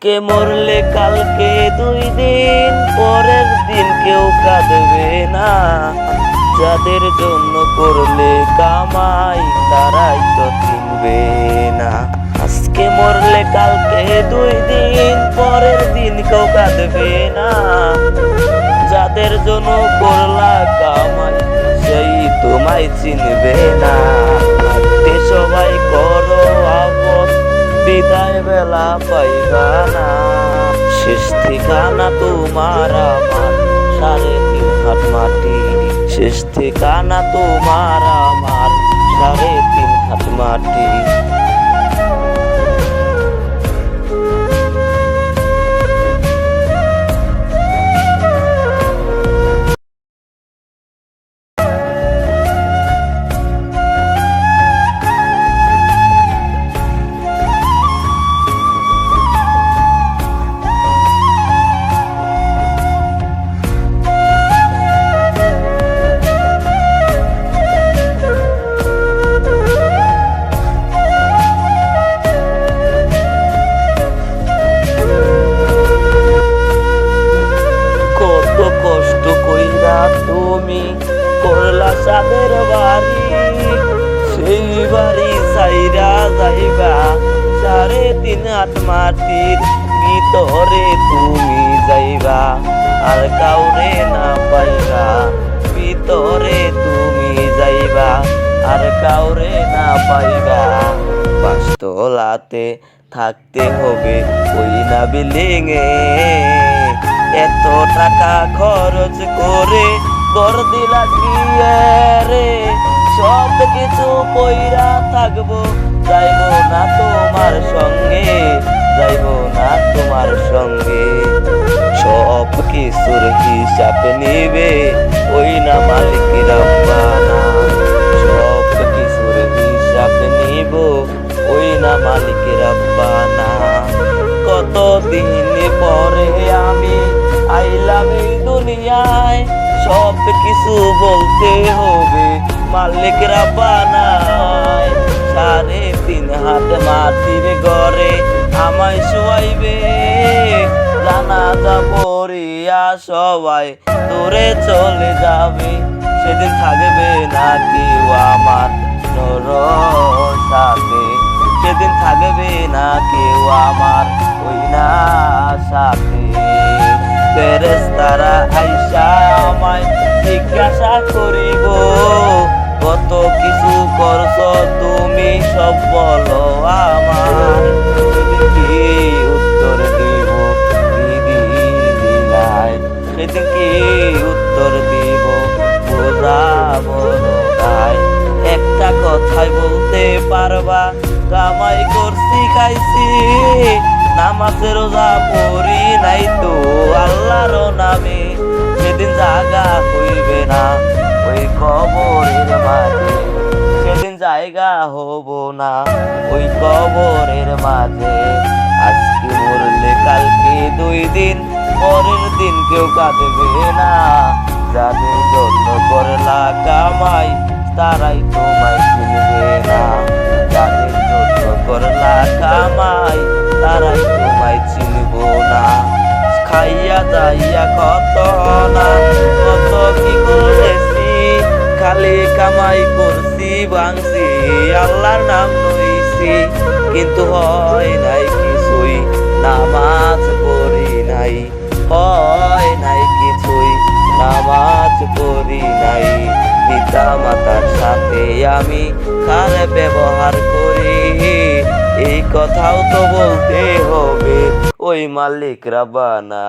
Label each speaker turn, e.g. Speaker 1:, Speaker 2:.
Speaker 1: আজকে মরলে কালকে 2 দিন, পরের দিন কেউ কাঁদবে না। যাদের জন্য করলে কামাই তারাই তো চিনবে না। আজকে মরলে কালকে 2 দিন, পরের দিন কেউ কাঁদবে না। যাদের জন্য করলা কামাই সেই তোমায় চিনবে না। সবাই করো আপদ, বিদায় বেলা পাইবা না। শেষ ঠিকানা তোমার আমার 3.5 হাত মাটি। শেষ ঠিকানা তোমার আমার 3.5 হাত মাটি। তুমি করলা চাঁদের বাড়ি, সেই বাড়ি সাইরা যাইবা 3.5 হাত মাটির ভিতরে তুমি যাইবা। আর কাউরে না পাইবা, ভিতরে তুমি যাইবা। আর কাউরে না পাইবা। 5 তলাতে থাকতে হবে ওই না বিল্ডিং এ। এত টাকা খরচ করে ঘর দিলা গিয়ে রে। সব কিছু কইরা থাকবো, যাইবো না তোমার সঙ্গে, যাইবো না তোমার সঙ্গে। সব কিছুর হিসাব নিবে ওই না মালিক রব্বানা। সব কিছুর হিসাব নিব ওই না মালিক রব্বানা। কতদিন পরে আমি আইলাম এই দুনিয়ায়, সব কিছু বলতে হবে মালিক রব্বানা। 3.5 হাত মাটির ঘরে আমায় শোয়াইবে। জানাজা পড়িয়া সবাই দূরে চলে যাবে। সেদিন থাকবে না কেউ আমার সাথে। সেদিন থাকবে না কেউ আমার ওই না সাথে। ফেরেশতারা আইসা আমায় জিজ্ঞাসা করিব, কত কিছু করছো তুমি সব বলো আমার। কি উত্তর দিব দিদিলাই, সেদিন কি উত্তর দিব বোঝাবো তাই। একটা কথাই বলতে পারবা, কামাই করছি খাইছি, নামাজ রোজা পড়ি নাই তো আল্লাহর নামে। সেদিন জায়গা হইবে না ওই কবরের মাঝে। সেদিন জায়গা হব না ওই কবরের মাঝে। আজকে মরলে কালকে 2 দিন, পরের দিন কেউ কাঁদবে না। যাদের জন্য করলা কামাই তারাই তোমায় চিনবে না। যাদের জন্য করলা কামাই তারাই তোমায় চিনব না। খাইয়া যাইয়া কত না কত কি করেছি, খালি কামাই করছি ভাঙছি আল্লাহর নাম লইছি। কিন্তু হয় নাই কিছুই, নামাজ পড়ি নাই। হয় নাই কিছুই, নামাজ পড়ি নাই। পিতা মাতার সাথে আমি খারাপ ব্যবহার করি, এই কথাও তো বলতে হবে ওই মালিক রব্বানা।